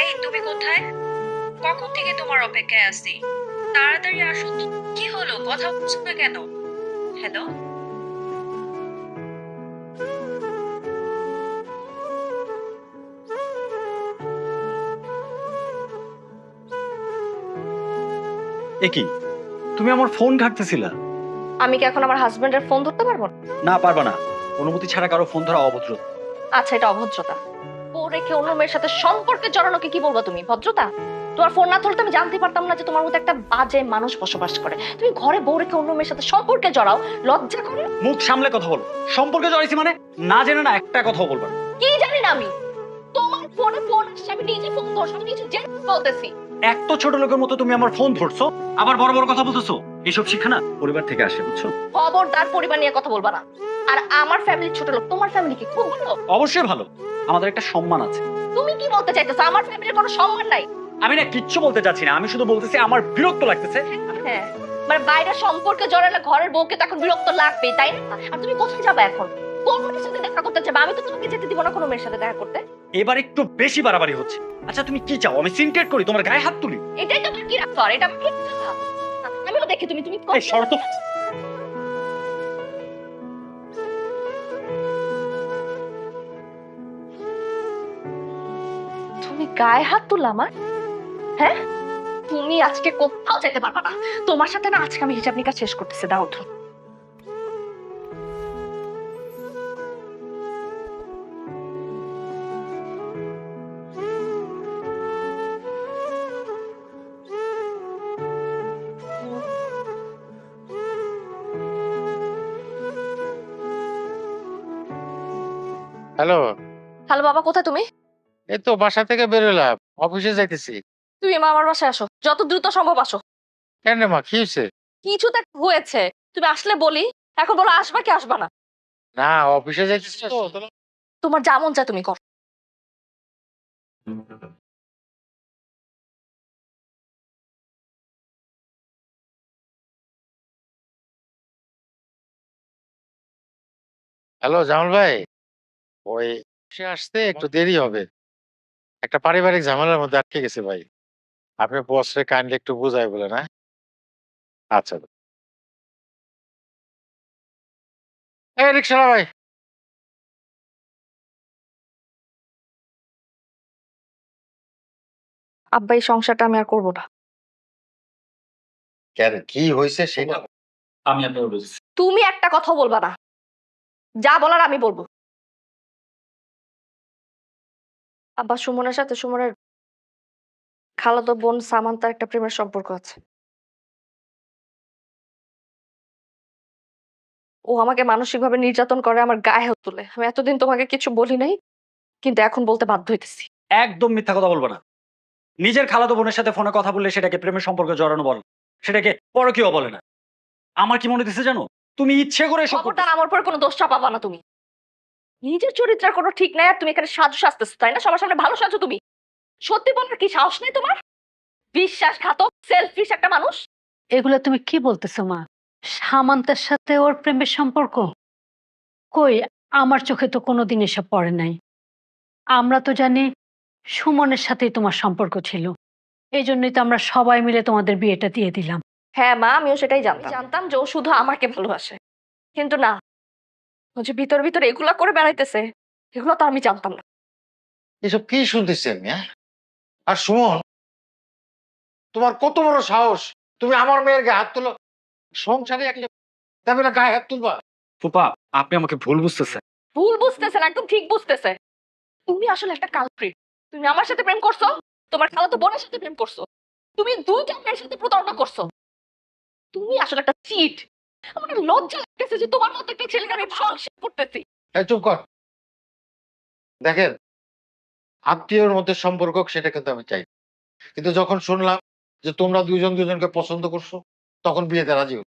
এই তুমি কোথায়? কখন থেকে তোমার অপেক্ষায় আছি। তাড়াতাড়ি আসো তো। কি হলো, কথা বলছো না কেন? হ্যালো। এ কি, তুমি আমার ফোন ঘাঁটতেছিলা? আমি কি এখন আমার হাজবেন্ডের ফোন ধরতে পারবো না? না, পারবা না। অনুমতি ছাড়া কারো ফোন ধরা অভদ্র। আচ্ছা, এটা অভদ্রতা। ও রেখে অন্য মেয়ের সাথে সম্পর্কে জড়ানোকে কি বলবো তুমি? ভদ্রতা? তোমার ফোন না ধরলে তো আমি জানতে পারতাম না যে তোমার মতো একটা বাজে মানুষ বসবাস করে। তুমি ঘরে বউ রেখে অন্য মেয়ের সাথে সম্পর্কে জড়াও, লজ্জা করে? মুখ সামলে কথা বলো। সম্পর্কে জড়াইছি মানে? না জেনে না একটা কথাও বলবা না। কি জানি না আমি। তোমার ফোনে ফোন আসছে, আমি নিজে ফোন ধরছি, আমি কিছু জেনে বলতেছি। এক তো ছোট লোকের মতো তুমি আমার ফোন ধরছো, আবার বড় বড় কথা বলতেছো। এইসব শিক্ষা না পরিবার থেকে আসে, বুঝছো? খবরদার পরিবার নিয়ে কথা বলবা না। আর আমার ফ্যামিলি ছোট লোক, তোমার ফ্যামিলি কি খুব ভালো? অবশ্যই ভালো। আমাদের একটা সম্মান আছে। তুমি কি বলতে চাইতেছো? আমার ফ্যামিলির কোনো সম্মান নাই? আমি না কিচ্ছু বলতে চাচ্ছি না, আমি শুধু বলতেছি আমার বিরক্ত লাগতেছে। হ্যাঁ, মানে বাইরে সম্পর্কে জড়ালে ঘরের বউকে তো এখন বিরক্ত লাগবেই, তাই না? আর তুমি কোথায় যাবে এখন? কোন মেয়ের সাথে দেখা করতে যাবে? আমি তো তোমাকে যেতে দিব না কোনো মেয়ের সাথে দেখা করতে। এবার একটু বেশি বাড়াবাড়ি হচ্ছে। আচ্ছা তুমি কি চাও, আমি সিনক্রেট করি, তোমার গায়ে হাত তুলি? এটাই তো বাকি রাখতো, আর এটা বাকি রাখা। আমিও দেখি তুমি তুমি এই শর্ত। তুমি গায়ে হাত তুললা আমার? হ্যাঁ, তুমি আজকে কোথাও যেতে পারবা না। তোমার সাথে না আজকে আমি হিসাব নিকাশ শেষ করতেছি। দাও তো। হ্যালো। হ্যালো বাবা, কোথায় তুমি? এই তো বাসা থেকে বেরোলাম, অফিসে যাইতেছি। তুমি মা আমার বাসায় আসো, যত দ্রুত সম্ভব আসো। কেন রে মা, কি হয়েছে? কিছু তো একটা হয়েছে, তুমি আসলে বলি। এখন বলো আসবা কি আসবা না? না, অফিসে যাইতেছি তো তোমার যা মন চায় তুমি কর। হ্যালো জামাল ভাই, ওই অফিসে আসতে একটু দেরি হবে। একটা পারিবারিক ঝামেলার মধ্যে আটকে গেছে ভাই। আপনি বসরে কাইন্ডলি একটু বুঝাই বলেন, হ্যাঁ? আচ্ছা। এই রিক্সাওয়ালা ভাই। আব্বা, এই সংসারটা আমি আর করবো না। কেন, কি হয়েছে সেটা? আমি আপনাকে বলছি। তুমি একটা কথা বলবা না, যা বলার আমি বলবো। আব্বা, সুমনের সাথে সুমনের খালাতো বোন সামান্তার একটা প্রেমের সম্পর্ক আছে। ও আমাকে মানসিকভাবে নির্যাতন করে, আমার গায়ে হাত তুলে। আমি এতদিন তোমাকে কিছু বলি নাই, কিন্তু এখন বলতে বাধ্য হইতেছি। একদম মিথ্যা কথা বলবো না। নিজের খালাতো বোনের সাথে ফোনে কথা বললে সেটাকে প্রেমের সম্পর্কে জড়ানো বল, সেটাকে পরকীয় বলে না। আমার কি মনে হচ্ছে জানো, তুমি ইচ্ছে করে এসব করতেছো। খবরদার আমার উপর কোনো দোষ চাপাবা না তুমি। নিজের চরিত্রের কোনো ঠিক নাই, আর তুমি এখানে সাজু সাজতেছো, তাই না? সবার সামনে ভালো সাজো তুমি। সত্যি বলার কি সাহস নেই তোমার? বিশ্বাসঘাতক, সেলফিশ একটা মানুষ। এগুলো তুমি কি বলতেছো মা? সামান্তের সাথে ওর প্রেমের সম্পর্ক? কই, আমার চোখে তো কোনোদিন এসব পড়ে নাই। আমরা তো জানি সুমনের সাথেই তোমার সম্পর্ক ছিল, এই জন্যই তো আমরা সবাই মিলে তোমাদের বিয়েটা দিয়ে দিলাম। হ্যাঁ মা, আমিও সেটাই জানতাম। জানতাম যে ও শুধু আমাকে ভালোবাসে, কিন্তু না, ও যে ভিতর ভিতর এগুলা করে বেড়াইতেছে, এগুলো তো আমি জানতাম না। এসব কি শুনতেছি আমি, হ্যাঁ? আর সুমন, তোমার কত বড় সাহস! তুমি আমার মেয়ের গায়ে হাত তুলো! সংসারে একটা তবে না গায়ে হাত তুলবা? ফুপা, আপনি আমাকে ভুল বুঝতেছেন। ভুল বুঝতেছেন, একদম ঠিক বুঝতেছে। তুমি আসলে একটা কালপ্রিট। তুমি আমার সাথে প্রেম করছো, তোমার খালাতো বোনের সাথে প্রেম করছো, তুমি দুইটা মেয়ের সাথে প্রতারণা করছো। তুমি আসলে একটা চিট। আমার লজ্জা লাগতেছে যে তোমার মতো একটা ছেলেকে আমি সংসার করতেছি। এই চুপ কর। দেখেন, আত্মীয়র মধ্যে সম্পর্ক সেটা কিন্তু আমি চাই না। কিন্তু যখন শুনলাম যে তোমরা দুইজন দুজনকে পছন্দ করছো, তখন বিয়েতে রাজি হলো।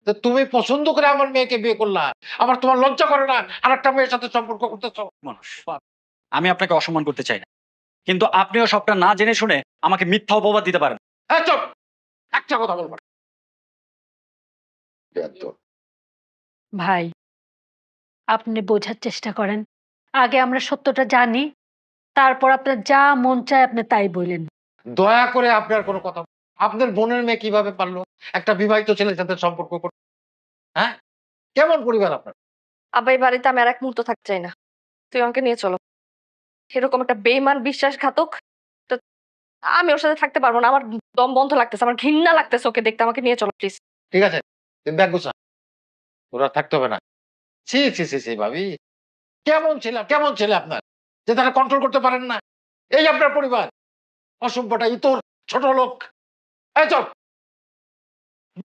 তো তুমি পছন্দ করে আমার মেয়েকে বিয়ে করলা, আবার তোমার লজ্জা করে না আর একটা মেয়ের সাথে সম্পর্ক করতেছো? মানুষ, আমি আপনাকে অসম্মান করতে চাই না, কিন্তু আপনিও সবটা না জেনে শুনে আমাকে মিথ্যা অপবাদ দিতে পারেন। এই চুপ! একটা কথা বলবো না। বেয়াদব। ভাই, আপনি বোঝার চেষ্টা করেন। আগে আমরা সত্যটা জানি, তারপর আপনার যা মন চায় আপনি তাই বললেন। দয়া করে আপনার কোনো কথা, আপনার বোনের মেয়ে কিভাবে পারলো একটা বিবাহিত ছেলের সাথে সম্পর্ক করতে? হ্যাঁ, কেমন পরিবার আপনার? আব্বা এই বাড়িতে আমি আর এক মুহূর্ত থাকতে চাই না। তুই আমাকে নিয়ে চলো। এরকম একটা বেইমান বিশ্বাসঘাতক তো আমি ওর সাথে থাকতে পারবো না। আমার দম বন্ধ লাগতেছে, আমার ঘৃণা লাগতেছে ওকে দেখতে। আমাকে নিয়ে চলো প্লিজ। ঠিক আছে, তুমি ব্যাগ গুছা, ওরা থাকতে হবে না। ছি ছি ছি ছি ভাবি, কেমন ছেলে আপনার যে তারা কন্ট্রোল করতে পারেন না? এই আপনার পরিবার, অসভ্যটা ইতর, ছোট লোক। এই চল।